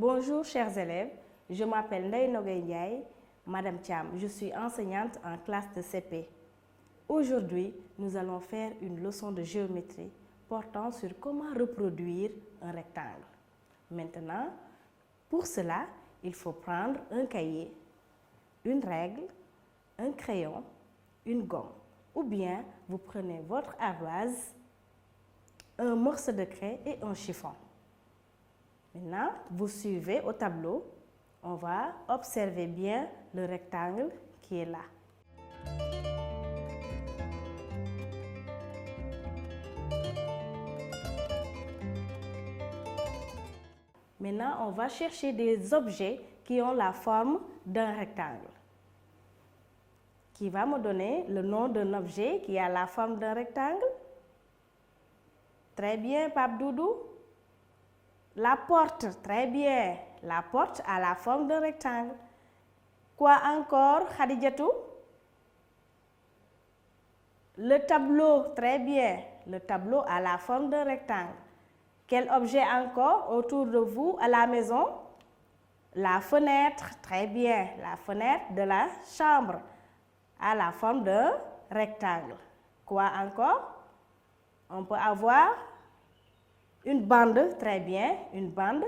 Bonjour chers élèves, je m'appelle Ndeye Nogaye Ndiaye, Madame Thiam, je suis enseignante en classe de CP. Aujourd'hui, nous allons faire une leçon de géométrie portant sur comment reproduire un rectangle. Maintenant, pour cela, il faut prendre un cahier, une règle, un crayon, une gomme. Ou bien, vous prenez votre ardoise, un morceau de craie et un chiffon. Maintenant, vous suivez au tableau. On va observer bien le rectangle qui est là. Maintenant, on va chercher des objets qui ont la forme d'un rectangle. Qui va me donner le nom d'un objet qui a la forme d'un rectangle? Très bien, Pape Doudou. La porte, très bien. La porte a la forme d'un rectangle. Quoi encore, Khadijatou? Le tableau, très bien. Le tableau a la forme d'un rectangle. Quel objet encore autour de vous à la maison? La fenêtre, très bien. La fenêtre de la chambre a la forme d'un rectangle. Quoi encore? On peut avoir une bande, très bien. Une bande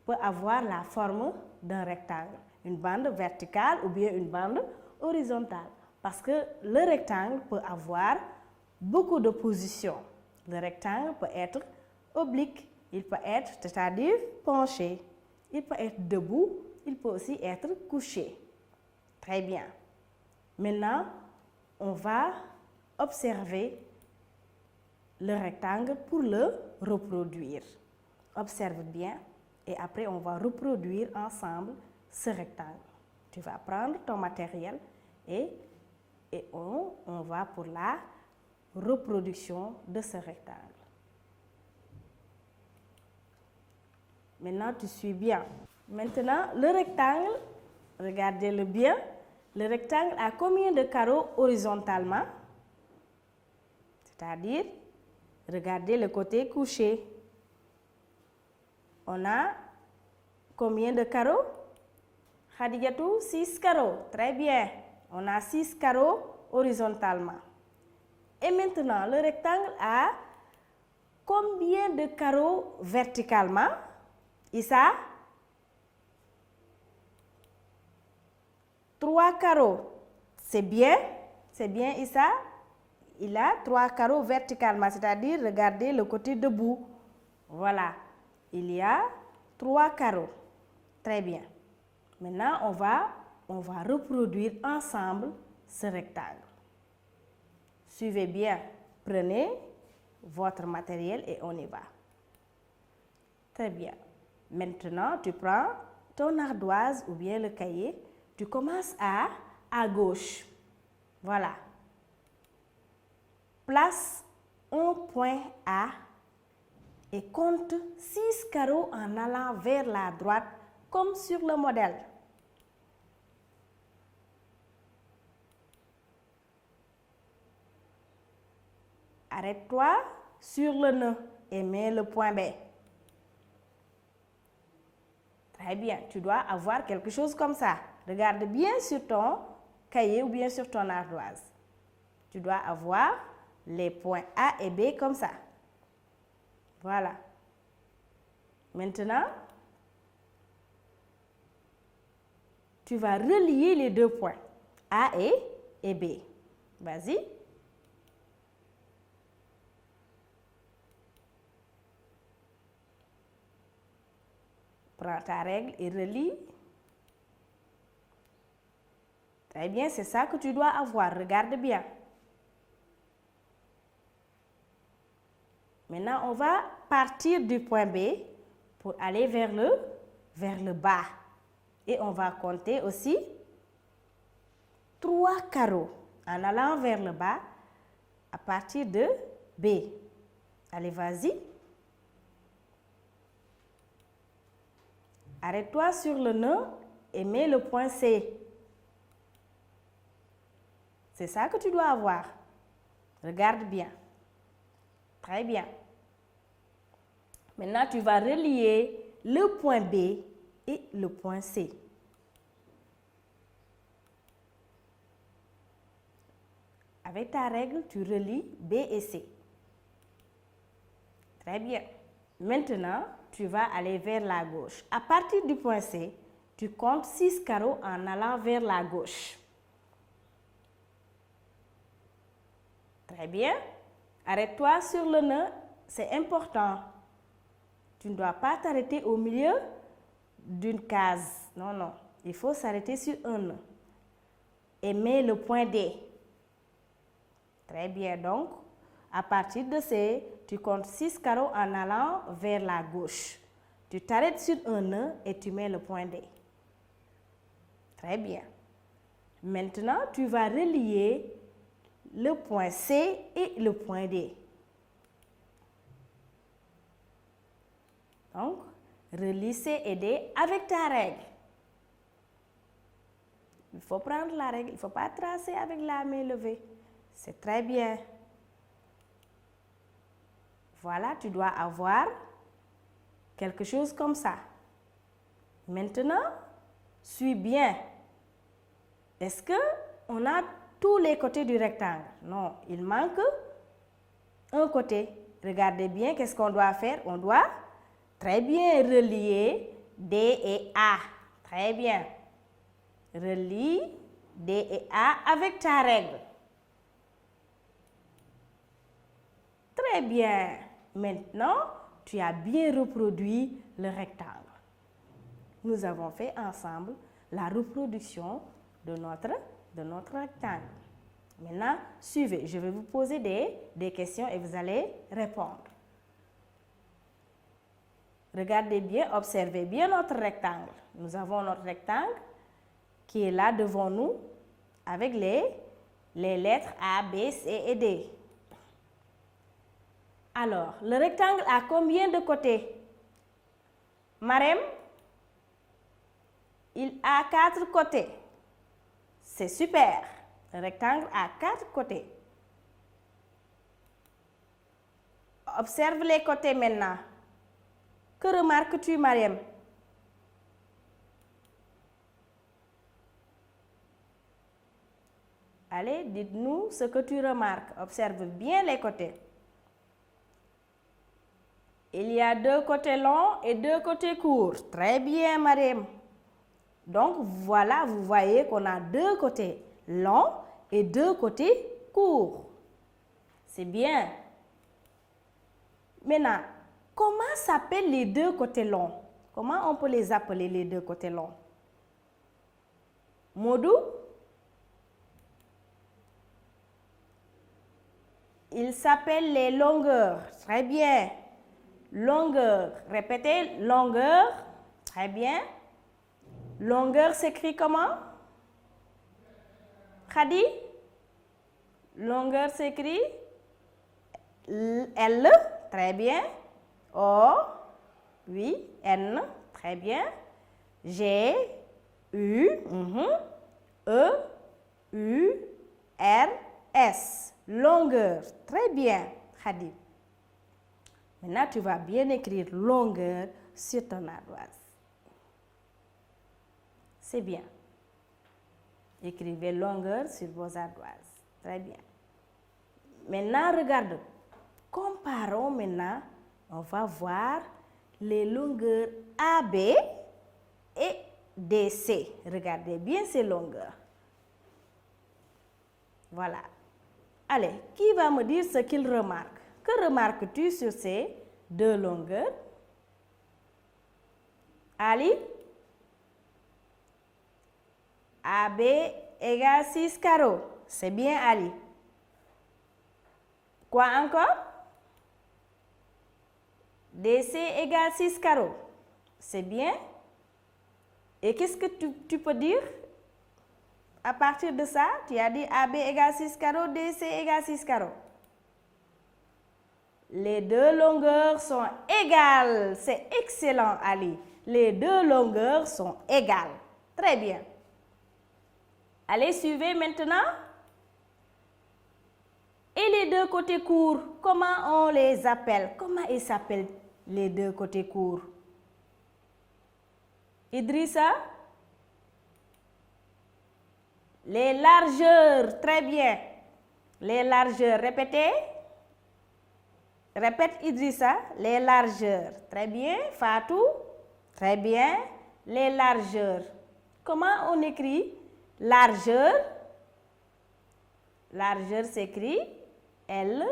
peut avoir la forme d'un rectangle. Une bande verticale ou bien une bande horizontale. Parce que le rectangle peut avoir beaucoup de positions. Le rectangle peut être oblique, il peut être, c'est-à-dire penché. Il peut être debout, il peut aussi être couché. Très bien. Maintenant, on va observer le rectangle pour le reproduire. Observe bien et après on va reproduire ensemble ce rectangle. Tu vas prendre ton matériel et on va pour la reproduction de ce rectangle. Maintenant, tu suis bien. Maintenant, le rectangle, regardez-le bien. Le rectangle a combien de carreaux horizontalement? C'est-à-dire, regardez le côté couché. On a combien de carreaux? Khadijatou, 6 carreaux. Très bien. On a 6 carreaux horizontalement. Et maintenant, le rectangle a combien de carreaux verticalement? Issa? 3 carreaux. C'est bien Issa. Il a 3 carreaux verticalement, c'est-à-dire, regardez le côté debout. Voilà. Il y a 3 carreaux. Très bien. Maintenant, on va reproduire ensemble ce rectangle. Suivez bien. Prenez votre matériel et on y va. Très bien. Maintenant, tu prends ton ardoise ou bien le cahier. Tu commences à gauche. Voilà. Place un point A et compte 6 carreaux en allant vers la droite comme sur le modèle. Arrête-toi sur le nœud et mets le point B. Très bien, tu dois avoir quelque chose comme ça. Regarde bien sur ton cahier ou bien sur ton ardoise. Tu dois avoir les points A et B comme ça. Voilà. Maintenant, tu vas relier les deux points, A et B. Vas-y. Prends ta règle et relie. Très bien, c'est ça que tu dois avoir. Regarde bien. Maintenant, on va partir du point B pour aller vers le bas. Et on va compter aussi 3 carreaux en allant vers le bas à partir de B. Allez, vas-y. Arrête-toi sur le nœud et mets le point C. C'est ça que tu dois avoir. Regarde bien. Très bien. Maintenant, tu vas relier le point B et le point C. Avec ta règle, tu relis B et C. Très bien. Maintenant, tu vas aller vers la gauche. À partir du point C, tu comptes 6 carreaux en allant vers la gauche. Très bien. Arrête-toi sur le nœud, c'est important. Tu ne dois pas t'arrêter au milieu d'une case. Non, non. Il faut s'arrêter sur un nœud. Et mets le point D. Très bien. Donc, à partir de C, tu comptes 6 carreaux en allant vers la gauche. Tu t'arrêtes sur un nœud et tu mets le point D. Très bien. Maintenant, tu vas relier le point C et le point D. Donc, relie C et D avec ta règle. Il faut prendre la règle, il ne faut pas tracer avec la main levée. C'est très bien. Voilà, tu dois avoir quelque chose comme ça. Maintenant, suis bien. Est-ce qu'on a tous les côtés du rectangle? Non, il manque un côté. Regardez bien, qu'est-ce qu'on doit faire? On doit très bien relier D et A. Très bien. Relie D et A avec ta règle. Très bien. Maintenant, tu as bien reproduit le rectangle. Nous avons fait ensemble la reproduction de notre rectangle. Maintenant, suivez. Je vais vous poser des questions et vous allez répondre. Regardez bien, observez bien notre rectangle. Nous avons notre rectangle qui est là devant nous avec les lettres A, B, C et D. Alors, le rectangle a combien de côtés? Marem, il a 4 côtés. C'est super. Le rectangle a 4 côtés. Observe les côtés maintenant. Que remarques-tu, Mariam? Allez, dites-nous ce que tu remarques. Observe bien les côtés. Il y a 2 côtés longs et 2 côtés courts. Très bien, Mariam. Donc, voilà, vous voyez qu'on a 2 côtés longs et 2 côtés courts. C'est bien. Maintenant, comment s'appellent les 2 côtés longs? Comment on peut les appeler, les 2 côtés longs? Modou? Ils s'appellent les longueurs. Très bien. Longueur. Répétez, longueur. Très bien. Longueur s'écrit comment? Khadi? Longueur s'écrit L. Très bien. O. Oui. N. Très bien. G. U. E. U. R. S. Longueur. Très bien, Khadi. Maintenant, tu vas bien écrire longueur sur ton ardoise. C'est bien. Écrivez longueur sur vos ardoises. Très bien. Maintenant, regarde. Comparons maintenant. On va voir les longueurs AB et DC. Regardez bien ces longueurs. Voilà. Allez, qui va me dire ce qu'il remarque? Que remarques-tu sur ces 2 longueurs? Ali? AB égale 6 carreaux. C'est bien, Ali. Quoi encore? DC égale 6 carreaux. C'est bien. Et qu'est-ce que tu peux dire? À partir de ça, tu as dit AB égale 6 carreaux, DC égale 6 carreaux. Les 2 longueurs sont égales. C'est excellent, Ali. Les 2 longueurs sont égales. Très bien. Allez, suivez maintenant. Et les 2 côtés courts, comment on les appelle? Comment ils s'appellent, les 2 côtés courts? Idrissa? Les largeurs, très bien. Les largeurs, répétez. Répète Idrissa, les largeurs. Très bien. Fatou? Très bien. Les largeurs. Comment on écrit largeur? Largeur s'écrit L-A-R-G-E-U-R-S.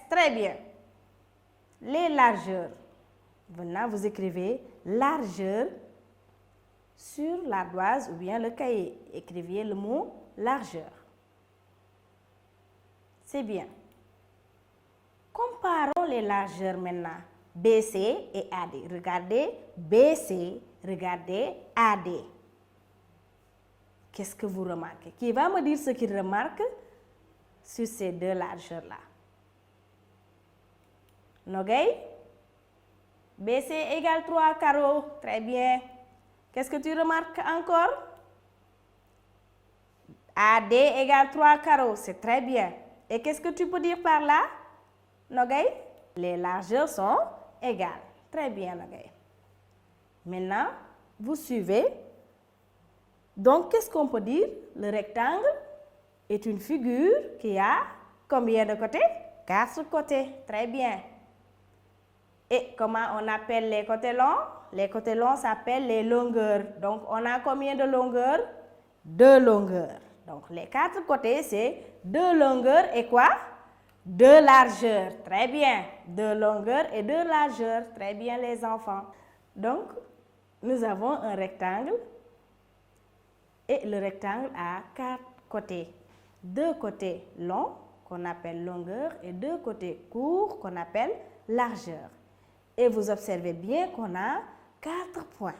Très bien. Les largeurs. Maintenant, vous écrivez largeur sur l'ardoise ou bien le cahier. Écrivez le mot largeur. C'est bien. Comparons les largeurs maintenant. BC et AD. Regardez BC, regardez AD. Qu'est-ce que vous remarquez? Qui va me dire ce qu'il remarque sur ces deux largeurs-là? Nogay? BC égale 3 carreaux. Très bien. Qu'est-ce que tu remarques encore? AD égale 3 carreaux. C'est très bien. Et qu'est-ce que tu peux dire par là? Nogay? Les largeurs sont égales. Très bien, Nogay. Maintenant, vous suivez. Donc, qu'est-ce qu'on peut dire? Le rectangle est une figure qui a combien de côtés? 4 côtés. Très bien. Et comment on appelle les côtés longs? Les côtés longs s'appellent les longueurs. Donc, on a combien de longueurs? 2 longueurs. Donc, les 4 côtés, c'est 2 longueurs et quoi? 2 largeurs. Très bien. 2 longueurs et 2 largeurs. Très bien, les enfants. Donc, nous avons un rectangle. Et le rectangle a 4 côtés. 2 côtés longs, qu'on appelle longueur, et 2 côtés courts, qu'on appelle largeur. Et vous observez bien qu'on a 4 points.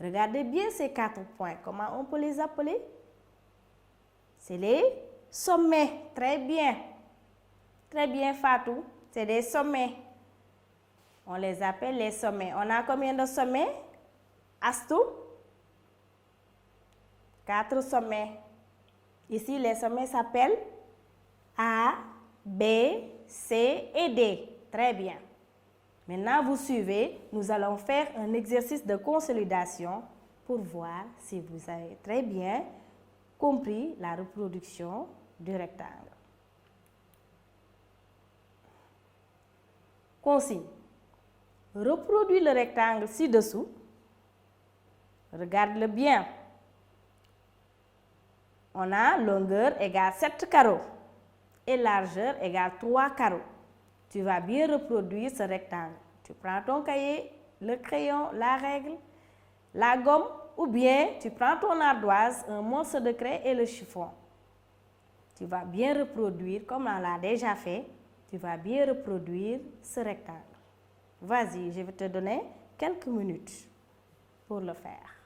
Regardez bien ces 4 points. Comment on peut les appeler? C'est les sommets. Très bien. Très bien, Fatou. C'est des sommets. On les appelle les sommets. On a combien de sommets? Astou? 4 sommets. Ici, les sommets s'appellent A, B, C et D. Très bien. Maintenant, vous suivez. Nous allons faire un exercice de consolidation pour voir si vous avez très bien compris la reproduction du rectangle. Consigne. Reproduis le rectangle ci-dessous. Regarde-le bien. On a longueur égale 7 carreaux et largeur égale 3 carreaux. Tu vas bien reproduire ce rectangle. Tu prends ton cahier, le crayon, la règle, la gomme ou bien tu prends ton ardoise, un morceau de craie et le chiffon. Tu vas bien reproduire, comme on l'a déjà fait, tu vas bien reproduire ce rectangle. Vas-y, je vais te donner quelques minutes pour le faire.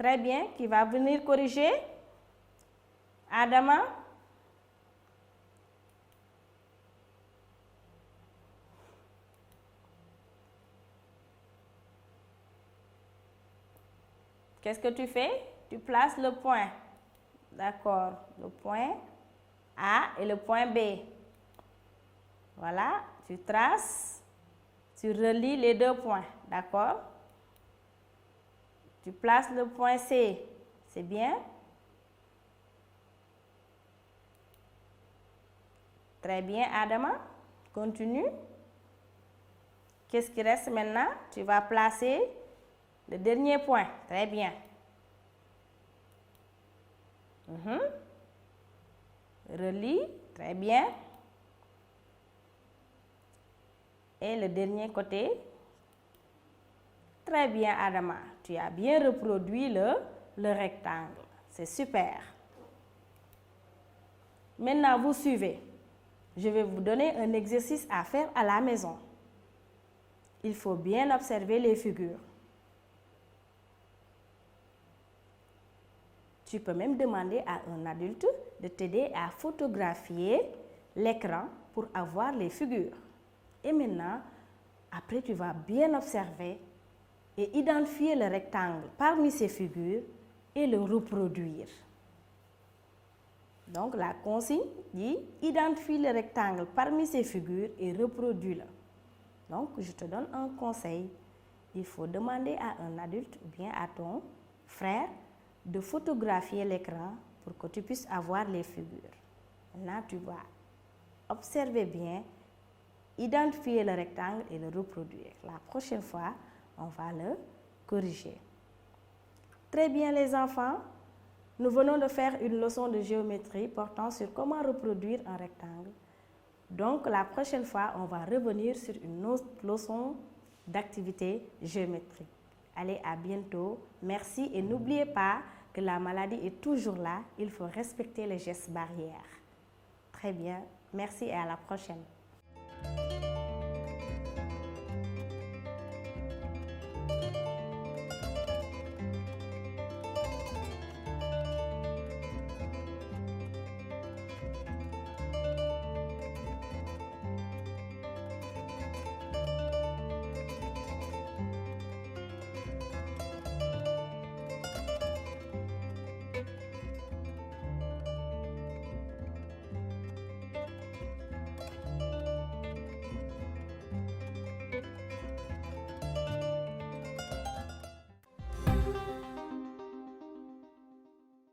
Très bien. Qui va venir corriger? Adama? Qu'est-ce que tu fais? Tu places le point. D'accord. Le point A et le point B. Voilà. Tu traces. Tu relis les deux points. D'accord? Tu places le point C. C'est bien? Très bien, Adama. Continue. Qu'est-ce qui reste maintenant? Tu vas placer le dernier point. Très bien. Relis. Très bien. Et le dernier côté. Très bien, Adama. Tu as bien reproduit le rectangle. C'est super. Maintenant, vous suivez. Je vais vous donner un exercice à faire à la maison. Il faut bien observer les figures. Tu peux même demander à un adulte de t'aider à photographier l'écran pour avoir les figures. Et maintenant, après, tu vas bien observer et identifier le rectangle parmi ces figures et le reproduire. Donc, la consigne dit identifie le rectangle parmi ces figures et reproduis-le. Donc, je te donne un conseil. Il faut demander à un adulte ou bien à ton frère de photographier l'écran pour que tu puisses avoir les figures. Là, tu vas observer bien, identifier le rectangle et le reproduire. La prochaine fois, on va le corriger. Très bien, les enfants. Nous venons de faire une leçon de géométrie portant sur comment reproduire un rectangle. Donc, la prochaine fois, on va revenir sur une autre leçon d'activité géométrique. Allez, à bientôt. Merci et n'oubliez pas que la maladie est toujours là. Il faut respecter les gestes barrières. Très bien. Merci et à la prochaine.